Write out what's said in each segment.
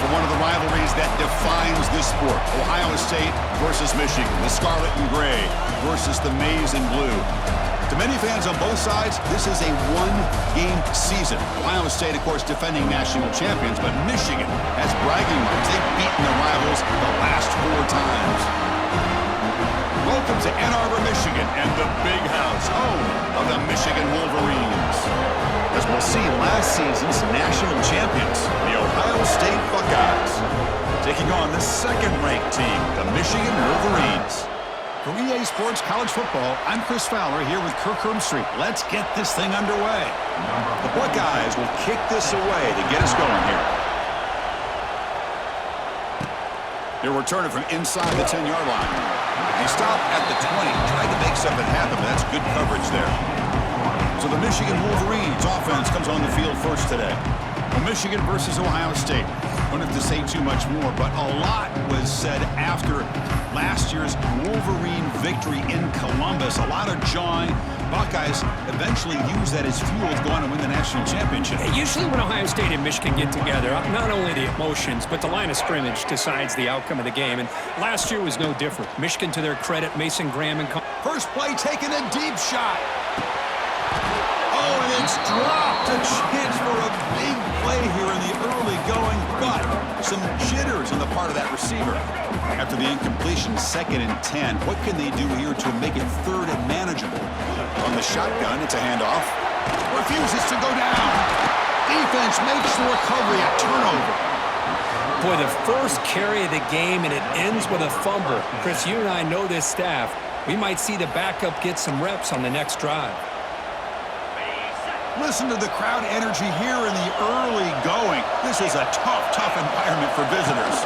for one of the rivalries that defines this sport. Ohio State versus Michigan. The scarlet and gray versus the maize and blue. To many fans on both sides, this is a one-game season. Ohio State, of course, defending national champions, but Michigan has bragging rights. They've beaten their rivals the last 4 times. Welcome to Ann Arbor, Michigan, and the Big House, home of the Michigan Wolverines. As we'll see, last season's national champions, the Ohio State Buckeyes, taking on the second-ranked team, the Michigan Wolverines. For EA Sports College Football, I'm Chris Fowler here with Kirk Herbstreit. Let's get this thing underway. The Buckeyes will kick this away to get us going here. They'll return it from inside the 10-yard line. They stop at the 20, tried to make something happen, but that's good coverage there. So the Michigan Wolverines offense comes on the field first today. Well, Michigan versus Ohio State. Don't have to say too much more, but a lot was said after last year's Wolverine victory in Columbus. A lot of jawing. Buckeyes eventually use that as fuel to go on and win the national championship. Usually when Ohio State and Michigan get together, not only the emotions, but the line of scrimmage decides the outcome of the game. And last year was no different. Michigan, to their credit, Mason Graham and... First play, taking a deep shot. Oh, and it's dropped. A chance for a big play here in the early going, but some jitters on the part of that receiver. After the incompletion, 2nd and 10. What can they do here to make it 3rd and manageable? On the shotgun, it's a handoff. Refuses to go down. Defense makes the recovery, a turnover. Boy, the first carry of the game, and it ends with a fumble. Chris, you and I know this staff. We might see the backup get some reps on the next drive. Listen to the crowd energy here in the early going. This is a tough environment for visitors.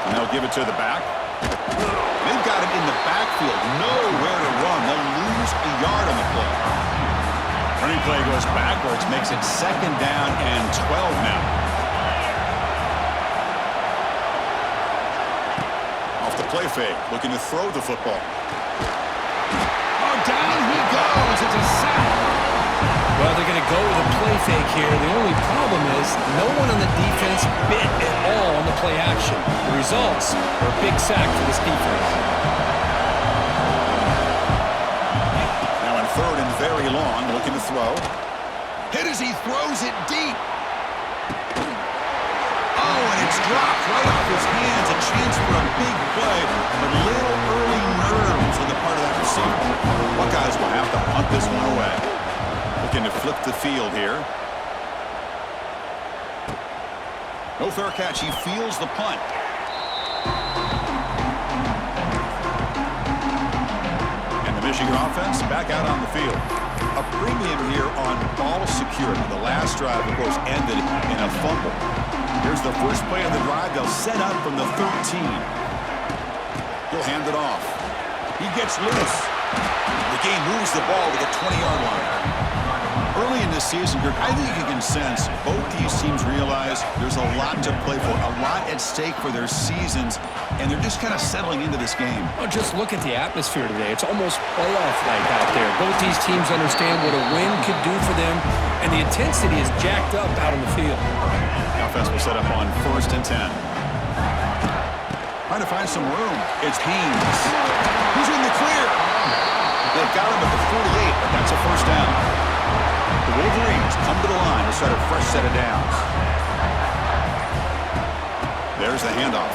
And they'll give it to the back. They've got it in the backfield. Nowhere to run. They'll lose a yard on the play. Running play goes backwards, makes it 2nd down and 12 now. Off the play fake, looking to throw the football. Oh, down he goes. It's a sack. Well, they're going to go with a play fake here. The only problem is no one on the defense bit at all on the play action. The results are a big sack for this defense. Now in 3rd and very long, looking to throw. Hit as he throws it deep. Oh, and it's dropped right off his hands. A chance for a big play, but little early nerves on the part of that receiver. Buckeyes will have to punt this one away. Looking to flip the field here. No fair catch. He feels the punt. And the Michigan offense back out on the field. A premium here on ball security. The last drive, of course, ended in a fumble. Here's the first play of the drive. They'll set up from the 13. He'll hand it off. He gets loose. The game moves the ball to the 20-yard line. Early in this season, Kirk, I think you can sense both these teams realize there's a lot to play for, a lot at stake for their seasons, and they're just kind of settling into this game. Oh, just look at the atmosphere today. It's almost playoff-like out there. Both these teams understand what a win could do for them, and the intensity is jacked up out on the field. The offense will set up on 1st and 10. Trying to find some room. It's Haynes. He's in the clear. They've got him at the 48, but that's a 1st down. The Wolverines come to the line to set a fresh set of downs. There's the handoff.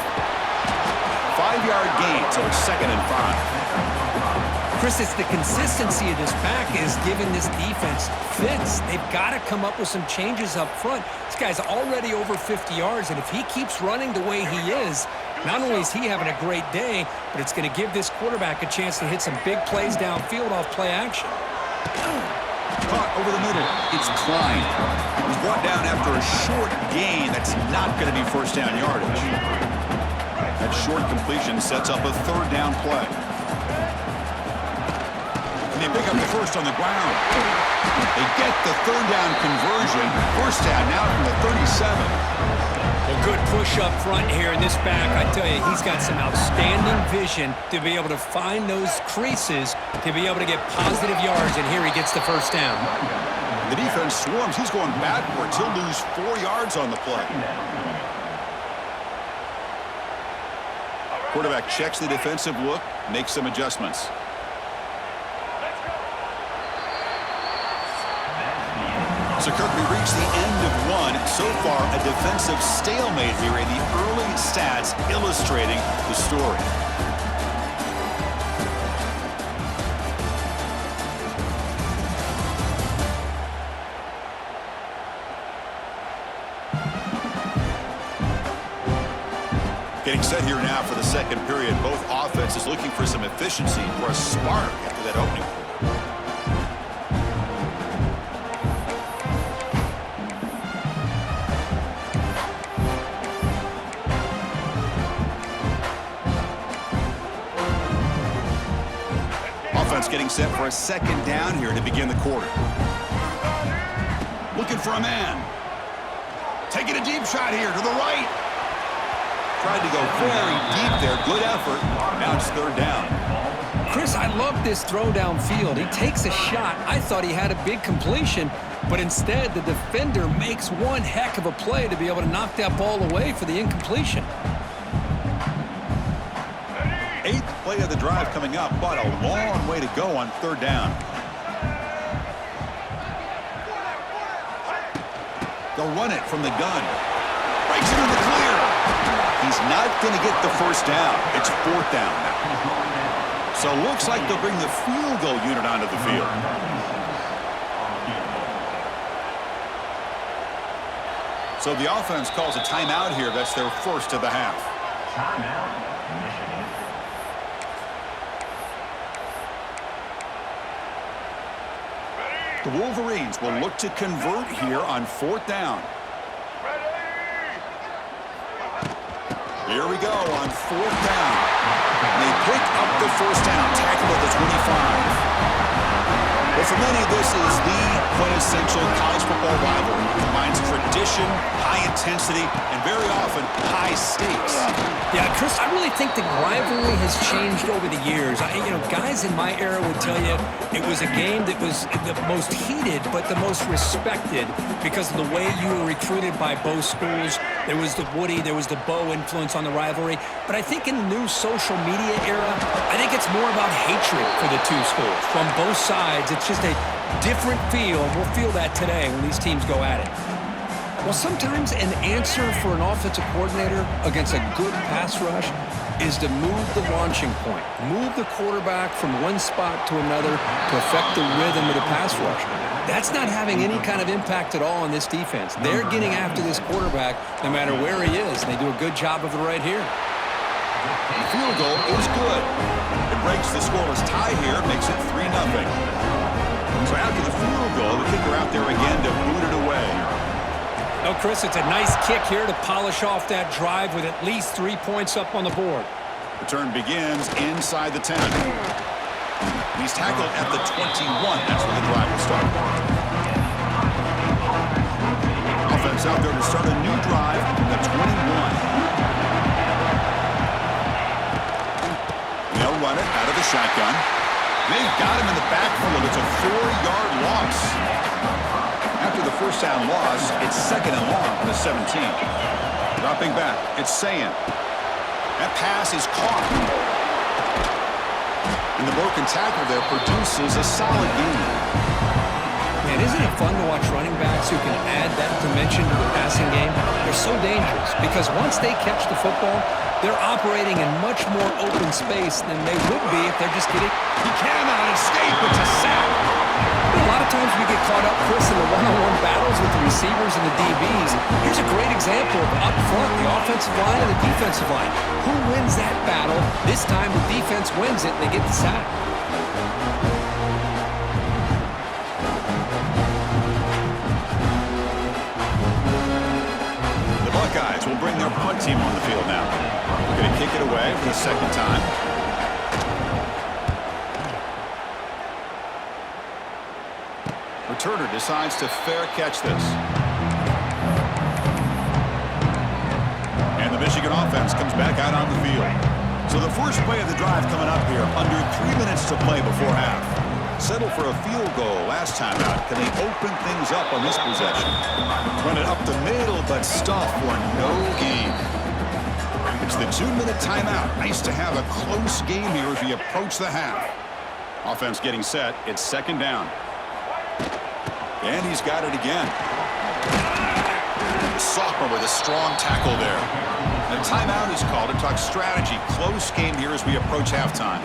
5-yard gain, so it's 2nd and 5. Chris, it's the consistency of this back is giving this defense fits. They've got to come up with some changes up front. This guy's already over 50 yards, and if he keeps running the way he is, not only is he having a great day, but it's going to give this quarterback a chance to hit some big plays downfield off play action. Caught over the middle. It's Klein. He's brought down after a short gain. That's not going to be 1st down yardage. That short completion sets up a 3rd down play. And they pick up the 1st on the ground. They get the 3rd down conversion. 1st down now from the 37. A good push up front here in this back. I tell you, he's got some outstanding vision to be able to find those creases, to be able to get positive yards, and here he gets the 1st down. The defense swarms. He's going backwards. He'll lose 4 yards on the play. Quarterback checks the defensive look, makes some adjustments. So, Kirk, we reached the end of one. So far, a defensive stalemate here in the early stats illustrating the story. Getting set here now for the second period. Both offenses looking for some efficiency, for a spark after that opening quarter. Offense getting set for a second down here to begin the quarter. Looking for a man. Taking a deep shot here to the right. Tried to go very deep there. Good effort. Now it's third down. Chris, I love this throw downfield. He takes a shot. I thought he had a big completion, but instead the defender makes one heck of a play to be able to knock that ball away for the incompletion. Eighth play of the drive coming up, but a long way to go on third down. They'll run it from the gun. Breaks it in the clear. He's not going to get the first down. It's fourth down now. So looks like they'll bring the field goal unit onto the field. So the offense calls a timeout here. That's their first of the half. Timeout, Michigan. The Wolverines will look to convert here on fourth down. Here we go on fourth down. And they pick up the first down, tackle at the 25. Well, for many, this is the quintessential college football rivalry. It combines tradition, high intensity, and very often high stakes. Yeah, Chris, I really think the rivalry has changed over the years. Guys in my era would tell you it was a game that was the most heated but the most respected because of the way you were recruited by both schools. There was the Woody, there was the Bo influence on the rivalry. But I think in the new social media era, I think it's more about hatred for the two schools. From both sides, it's just a different feel. We'll feel that today when these teams go at it. Well, sometimes an answer for an offensive coordinator against a good pass rush is to move the launching point, move the quarterback from one spot to another to affect the rhythm of the pass rush. That's not having any kind of impact at all on this defense. They're getting after this quarterback no matter where he is, and they do a good job of it right here. The field goal is good. It breaks the scoreless tie here, makes it 3-0. So after the field goal, the kicker out there again to boot it away. No, Chris, it's a nice kick here to polish off that drive with at least 3 points up on the board. Return begins inside the 10. He's tackled at the 21. That's where the drive will start. Offense out there to start a new drive from the 21. They'll run it out of the shotgun. They've got him in the backfield. It's a 4-yard loss. After the first down loss, it's second and long from the 17. Dropping back, it's Sayan. That pass is caught. And the broken tackle there produces a solid gain. Man, isn't it fun to watch running backs who can add that dimension to the passing game? They're so dangerous because once they catch the football, they're operating in much more open space than they would be if they're just getting... He cannot escape. It's a sack. A lot of times we get caught up, Chris, in the one-on-one battles with the receivers and the DBs. Here's a great example of up front, the offensive line and the defensive line. Who wins that battle? This time the defense wins it and they get the sack. The Buckeyes will bring their punt team on the field now. They're going to kick it away for the second time. Returner decides to fair catch this. And the Michigan offense comes back out on the field. So the first play of the drive coming up here, under 3 minutes to play before half. Settle for a field goal last time out. Can they open things up on this possession? Run it up the middle, but stop for no gain. takes the 2-minute timeout. Nice to have a close game here as we approach the half. Offense getting set. It's second down. And he's got it again. The sophomore with a strong tackle there. The timeout is called to talk strategy. Close game here as we approach halftime.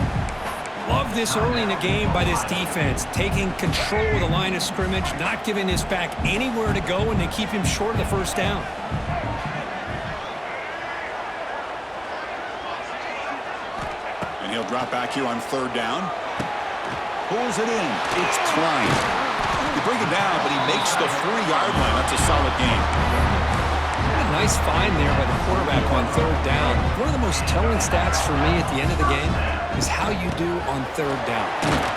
Love this early in the game by this defense, taking control of the line of scrimmage, not giving this back anywhere to go, and they keep him short of the first down. And he'll drop back here on third down. Pulls it in. It's Klein. They bring it down, but he makes the 4-yard line. That's a solid game. A nice find there by the quarterback on third down. One of the most telling stats for me at the end of the game is how you do on third down.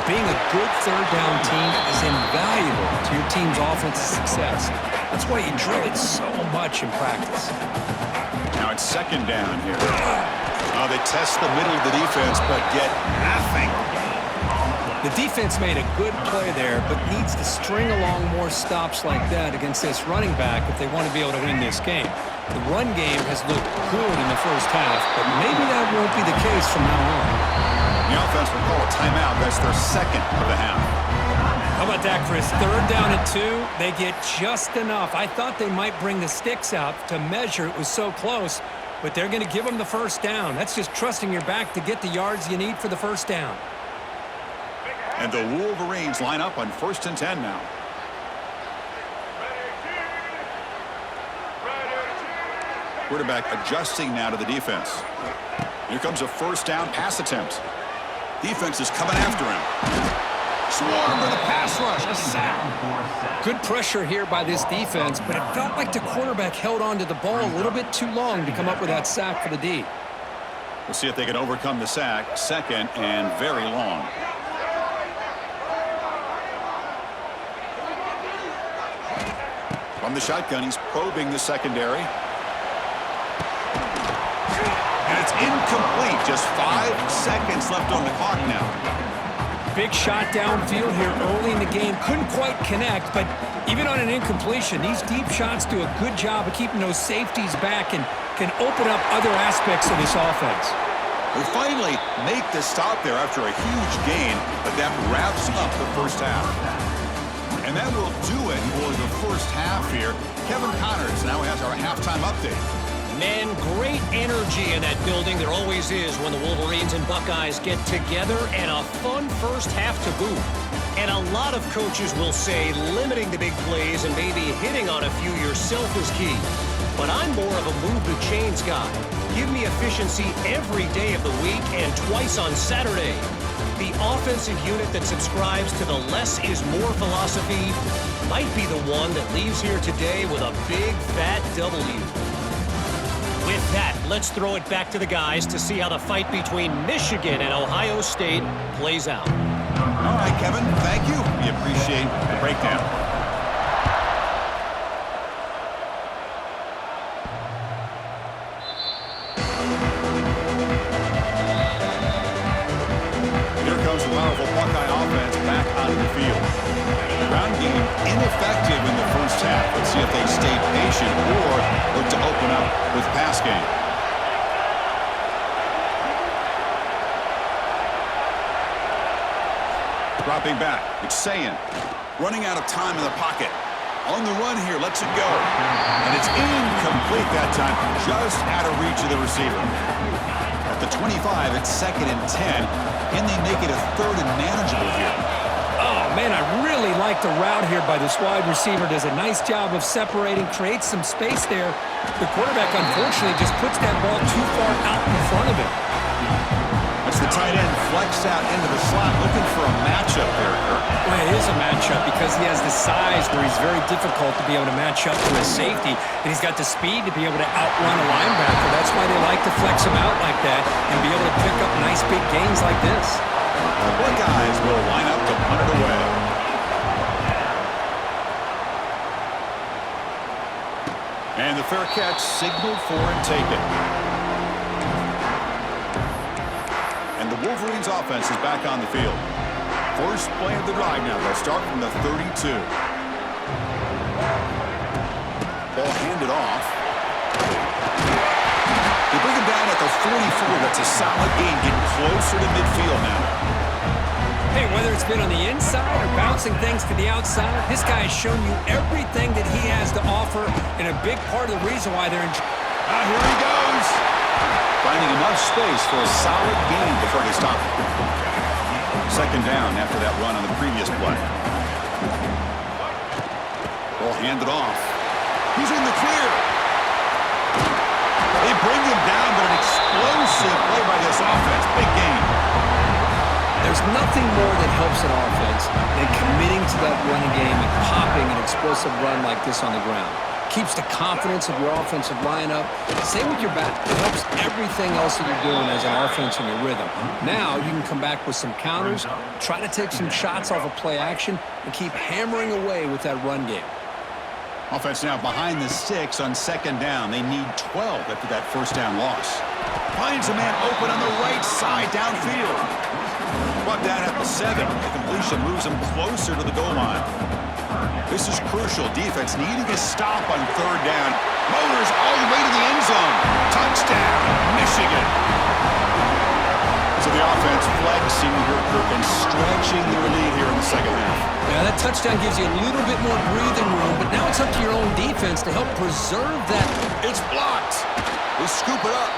Being a good third down team is invaluable to your team's offensive success. That's why you drill it so much in practice. Now it's second down here. They test the middle of the defense, but get nothing. The defense made a good play there, but needs to string along more stops like that against this running back if they want to be able to win this game. The run game has looked good in the first half, but maybe that won't be the case from now on. The offense will call a timeout. That's their second of the half. How about that, Chris? Third down and 2. They get just enough. I thought they might bring the sticks out to measure. It was so close, but they're going to give them the first down. That's just trusting your back to get the yards you need for the first down. And the Wolverines line up on 1st and 10 now. Quarterback adjusting now to the defense. Here comes a first down pass attempt. Defense is coming after him. Swarm with a pass rush. A sack. Good pressure here by this defense, but it felt like the quarterback held on to the ball a little bit too long to come up with that sack for the D. We'll see if they can overcome the sack. Second and very long. From the shotgun, he's probing the secondary. And it's incomplete. Just 5 seconds left on the clock now. Big shot downfield here early in the game. Couldn't quite connect, but even on an incompletion, these deep shots do a good job of keeping those safeties back and can open up other aspects of this offense. We finally make the stop there after a huge gain, but that wraps up the first half. And that will do it for the first half here. Kevin Connors now has our halftime update. Man, great energy in that building. There always is when the Wolverines and Buckeyes get together, and a fun first half to boot. And a lot of coaches will say limiting the big plays and maybe hitting on a few yourself is key. But I'm more of a move the chains guy. Give me efficiency every day of the week and twice on Saturday. The offensive unit that subscribes to the less is more philosophy might be the one that leaves here today with a big fat W. With that, let's throw it back to the guys to see how the fight between Michigan and Ohio State plays out. All right, Kevin, thank you. We appreciate the breakdown. Here comes the powerful Buckeye offense back onto the field. Ground game ineffective in the first half. Let's see if they stay patient or look to open up with pass game. Dropping back, it's Sayin. Running out of time in the pocket. On the run here, lets it go. And it's incomplete that time, just out of reach of the receiver. At the 25, it's 2nd and 10. Can they make it a 3rd and manageable here? Oh, man, I really like the route here by this wide receiver. Does a nice job of separating, creates some space there. The quarterback, unfortunately, just puts that ball too far out in front of him. That's the tight end flexed out into the slot, looking for a matchup there, Kirk. Well, it is a matchup because he has the size where he's very difficult to be able to match up to his safety, and he's got the speed to be able to outrun a linebacker. That's why they like to flex him out like that and be able to pick up nice big gains like this. The Buckeyes will line up to punt it away. And the fair catch signaled for and taken. And the Wolverines offense is back on the field. First play of the drive now. They'll start from the 32. Ball handed off. They bring him down at the 44. That's a solid gain, getting closer to midfield now. Hey, whether it's been on the inside or bouncing things to the outside, this guy has shown you everything that he has to offer, and a big part of the reason why they're in. Here he goes. Finding enough space for a solid gain before they stop it. Second down after that run on the previous play. Ball handed off. He's in the clear. They bring him down, but an explosive play by this offense. Big game. There's nothing more that helps an offense than committing to that running game and popping an explosive run like this on the ground. Keeps the confidence of your offensive lineup. Same with your back. It helps everything else that you're doing as an offense in your rhythm. Now you can come back with some counters, try to take some shots off of play action, and keep hammering away with that run game. Offense now behind the 6 on second down. They need 12 after that first down loss. Finds a man open on the right side downfield. Brought down at the 7. The completion moves him closer to the goal line. This is crucial. Defense needing a stop on third down. Motors all the way to the end zone. Touchdown, Michigan. So the offense flexing here and stretching their lead here in the second half. Yeah, that touchdown gives you a little bit more breathing room, but now it's up to your own defense to help preserve that. It's blocked. They scoop it up.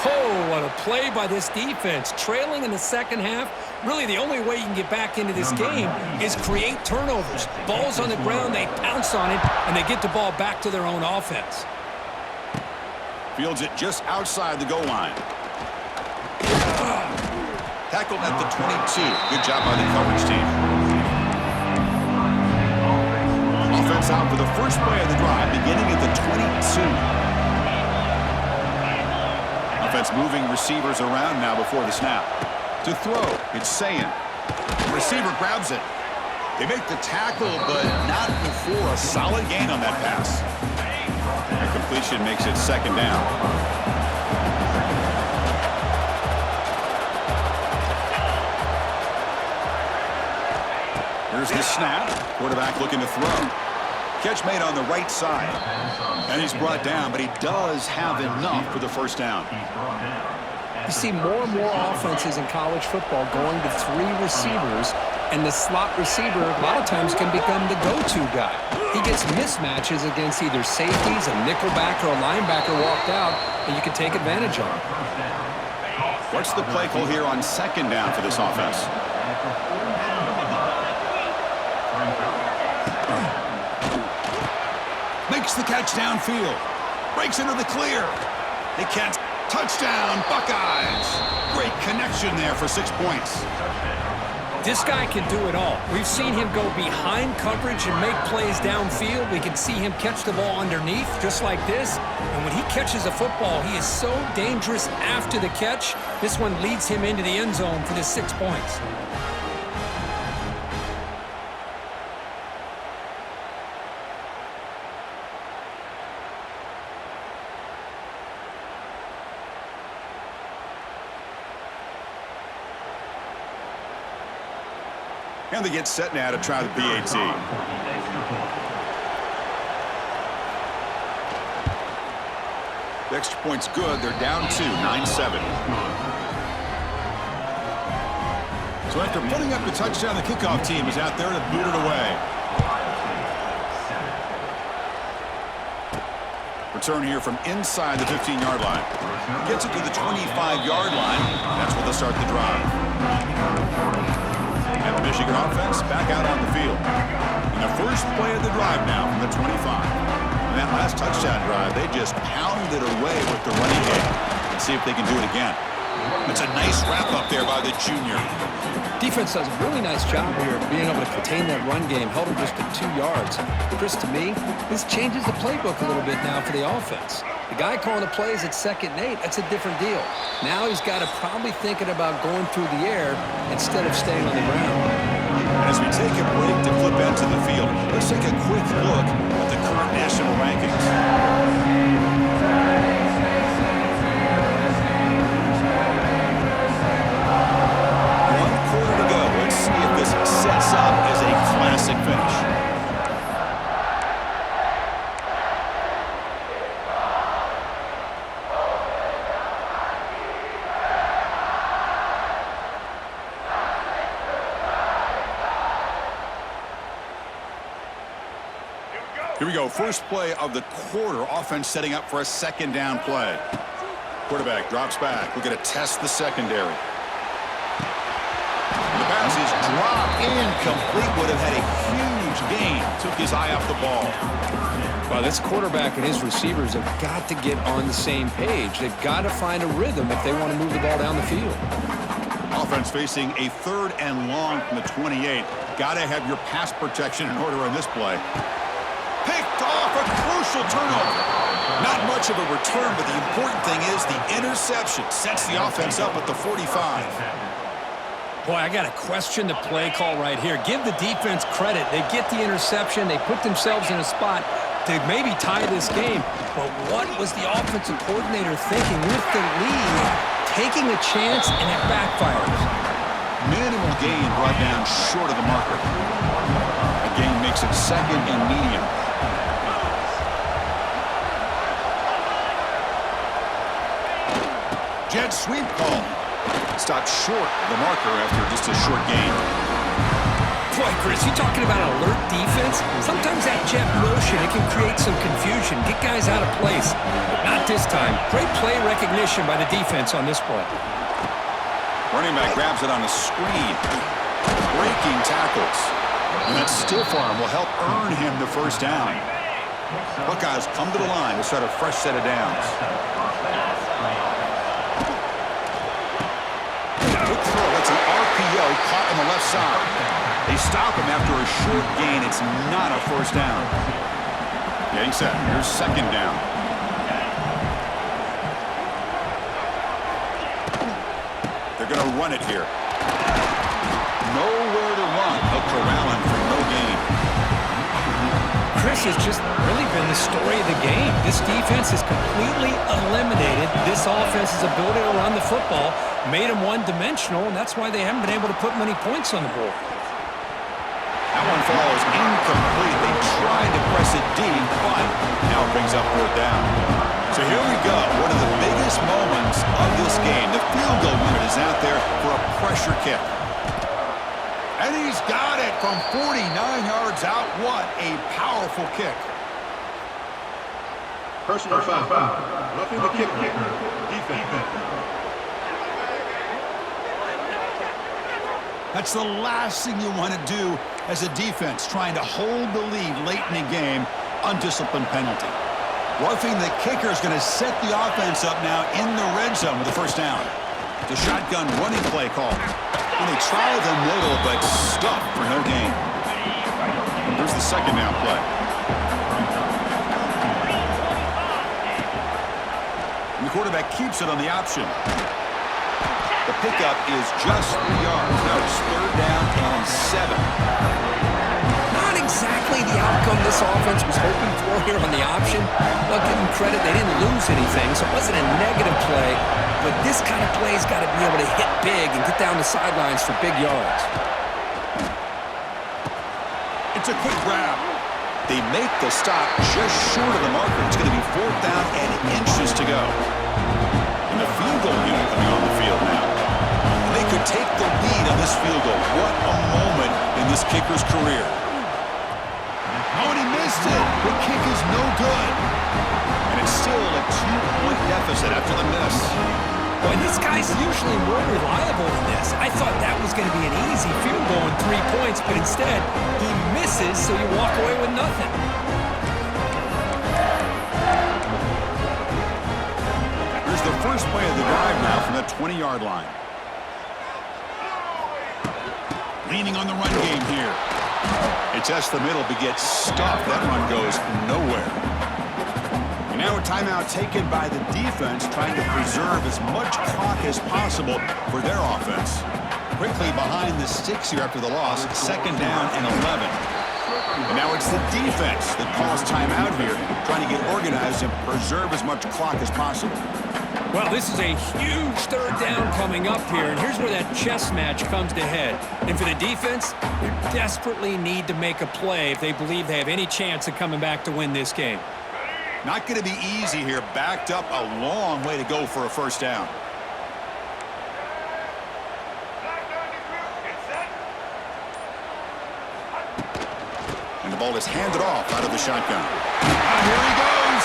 Oh, what a play by this defense. Trailing in the second half, really the only way you can get back into this game is create turnovers. Ball's on the ground, they pounce on it, and they get the ball back to their own offense. Fields it just outside the goal line. Tackled at the 22. Good job by the coverage team. Offense out for the first play of the drive, beginning at the 22. Offense moving receivers around now before the snap. To throw, it's Sayin. The receiver grabs it. They make the tackle, but not before a solid gain on that pass. The completion makes it second down. Here's the snap. Quarterback looking to throw. Catch made on the right side. And he's brought down, but he does have enough for the first down. You see more and more offenses in college football going to 3 receivers, and the slot receiver a lot of times can become the go-to guy. He gets mismatches against either safeties, a nickelback, or a linebacker walked out, and you can take advantage of it. What's the play call here on second down for this offense? Makes the catch downfield. Breaks into the clear. They can't. Touchdown, Buckeyes. Great connection there for 6 points. This guy can do it all. We've seen him go behind coverage and make plays downfield. We can see him catch the ball underneath, just like this. And when he catches a football, he is so dangerous after the catch. This one leads him into the end zone for the 6 points. And they get set now to try the PAT. The extra point's good. They're down 2, 9-7. So after putting up the touchdown, the kickoff team is out there to boot it away. Return here from inside the 15-yard line. Gets it to the 25-yard line. That's where they'll start the drive. And the Michigan offense back out on the field. And the first play of the drive now from the 25. And that last touchdown drive, they just pounded away with the running game. Let's see if they can do it again. It's a nice wrap-up there by the junior. Defense does a really nice job here of being able to contain that run game, held him just to 2 yards. Chris, to me, this changes the playbook a little bit now for the offense. The guy calling the plays at 2nd and 8, that's a different deal. Now he's got to probably thinking about going through the air instead of staying on the ground. As we take a break to flip into the field, let's take a quick look at the current national rankings. Sets up as a classic finish. Here we go. First play of the quarter. Offense setting up for a second down play. Quarterback drops back. We're going to test the secondary. The pass is dropped incomplete. Would have had a huge gain. Took his eye off the ball. Well, this quarterback and his receivers have got to get on the same page. They've got to find a rhythm if they want to move the ball down the field. Offense facing a 3rd and long from the 28. Got to have your pass protection in order on this play. Picked off, a crucial turnover. Not much of a return, but the important thing is the interception sets the offense up at the 45. Boy, I got to question the play call right here. Give the defense credit. They get the interception. They put themselves in a spot to maybe tie this game. But what was the offensive coordinator thinking with the lead? Taking a chance, and it backfires. Minimal gain brought down short of the marker. A gain makes it 2nd and medium. Jet sweep call. Stopped short of the marker after just a short gain. Boy, Chris, you talking about an alert defense? Sometimes that jet motion, it can create some confusion, get guys out of place. But not this time. Great play recognition by the defense on this play. Running back grabs it on a screen. Breaking tackles. And that stiff arm will help earn him the first down. Buckeyes come to the line to start a fresh set of downs. Quick throw. That's an RPO caught on the left side. They stop him after a short gain. It's not a first down. Getting set. Here's 2nd down. They're going to run it here. Nowhere to run. A corralling for no gain. Chris has just really been the story of the game. This defense has completely eliminated this offense's ability to run the football, made them one-dimensional, and that's why they haven't been able to put many points on the board. That one falls incomplete. They tried to press it deep, but now it brings up 4th down. So here we go. One of the biggest moments of this game. The field goal unit is out there for a pressure kick. And he's got it from 49 yards out. What a powerful kick. Personal foul. Roughing the kicker. Defense. That's the last thing you want to do as a defense, trying to hold the lead late in the game. Undisciplined penalty. Roughing the kicker is going to set the offense up now in the red zone with the first down. The shotgun running play call. And they try the middle, but stuffed for no gain. Here's the 2nd down play. And the quarterback keeps it on the option. The pickup is just 3 yards. Now it's 3rd down and 7. Not exactly the outcome this offense was hoping for here on the option. I'll give them credit. They didn't lose anything, so it wasn't a negative play. But this kind of play's got to be able to hit big and get down the sidelines for big yards. It's a quick grab. They make the stop just short of the marker. It's going to be 4th down and inches to go. And the field goal unit coming on the field now. And they could take the lead on this field goal. What a moment in this kicker's career. Oh, and he missed it. The kick is no good. And it's still a 2-point deficit after the miss. Boy, this guy's usually more reliable than this. I thought that was going to be an easy field goal and 3 points, but instead, he misses, so you walk away with nothing. Here's the first play of the drive now from the 20-yard line. Leaning on the run game here. It tests the middle, but gets stuffed. That run goes nowhere. And now a timeout taken by the defense, trying to preserve as much clock as possible for their offense. Quickly behind the sticks here after the loss. 2nd down and 11. And now it's the defense that calls timeout here, trying to get organized and preserve as much clock as possible. Well, this is a huge 3rd down coming up here, and here's where that chess match comes to head. And for the defense, they desperately need to make a play if they believe they have any chance of coming back to win this game. Not going to be easy here. Backed up a long way to go for a first down. And the ball is handed off out of the shotgun. And here he goes.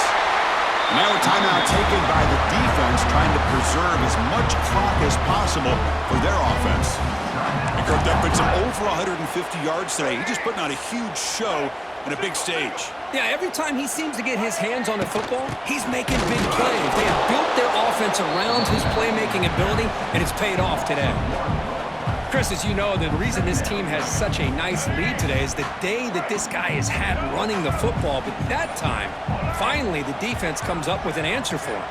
And now a timeout taken by the defense, trying to preserve as much clock as possible for their offense. And Kirk, that puts him over 150 yards today. He's just putting on a huge show in a big stage. Yeah, every time he seems to get his hands on the football, he's making big plays. They have built their offense around his playmaking ability, and it's paid off today. Chris, as you know, the reason this team has such a nice lead today is the day that this guy has had running the football. But that time, finally, the defense comes up with an answer for him.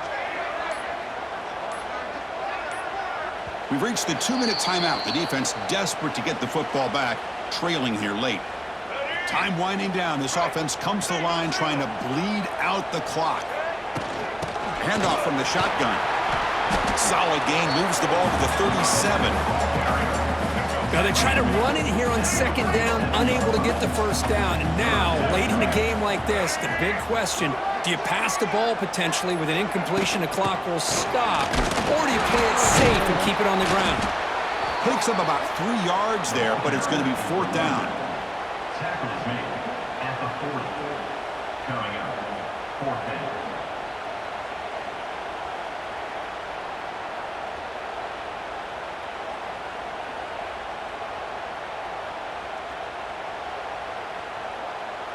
We've reached the 2-minute timeout. The defense desperate to get the football back, trailing here late. Time winding down. This offense comes to the line trying to bleed out the clock. Handoff from the shotgun. Solid gain, moves the ball to the 37. Now they try to run it here on second down, unable to get the first down. And now, late in a game like this, the big question, do you pass the ball potentially with an incompletion, the clock will stop, or do you play it safe and keep it on the ground? Picks up about 3 yards there, but it's going to be 4th down. Tackle is made at the 40. Coming up, 4th down.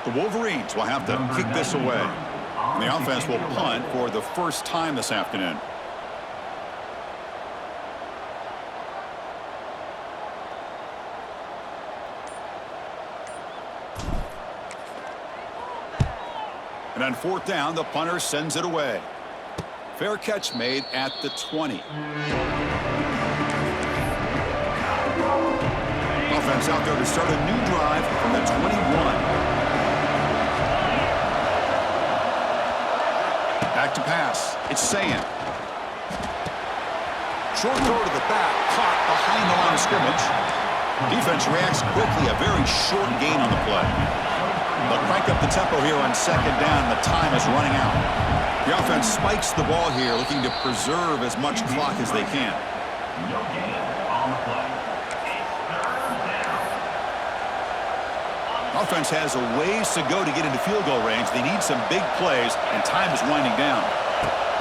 The Wolverines will have to kick this away. And the offense will punt for the first time this afternoon. And on 4th down, the punter sends it away. Fair catch made at the 20. Offense out there to start a new drive from the 21. Back to pass. It's Sayan. Short throw to the back, caught behind the line of scrimmage. Defense reacts quickly, a very short gain on the play. They'll crank up the tempo here on 2nd down. The time is running out. The offense spikes the ball here, looking to preserve as much clock as they can. No gain on the play. Offense has a ways to go to get into field goal range. They need some big plays, and time is winding down.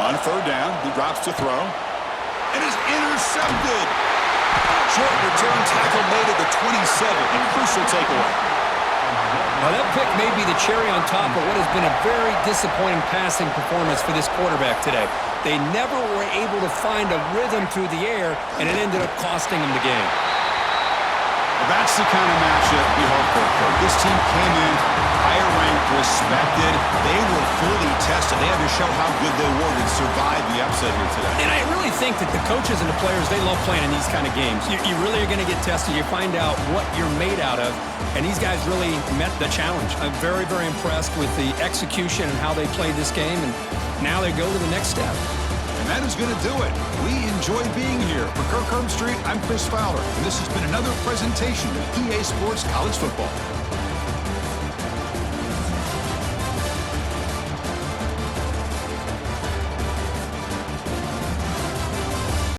On 3rd down, he drops to throw. And is intercepted. Short return tackle made at the 27. A crucial takeaway. Now that pick may be the cherry on top of what has been a very disappointing passing performance for this quarterback today. They never were able to find a rhythm through the air, and it ended up costing them the game. Well, that's the kind of matchup we hope for. This team came in higher ranked, respected. They were fully tested. They had to show how good they were to survive the upset here today. And I really think that the coaches and the players, they love playing in these kind of games. You really are going to get tested. You find out what you're made out of. And these guys really met the challenge. I'm very, very impressed with the execution and how they played this game. And now they go to the next step. And that is going to do it. We enjoy being here. For Kirk Street, I'm Chris Fowler. And this has been another presentation of EA Sports College Football.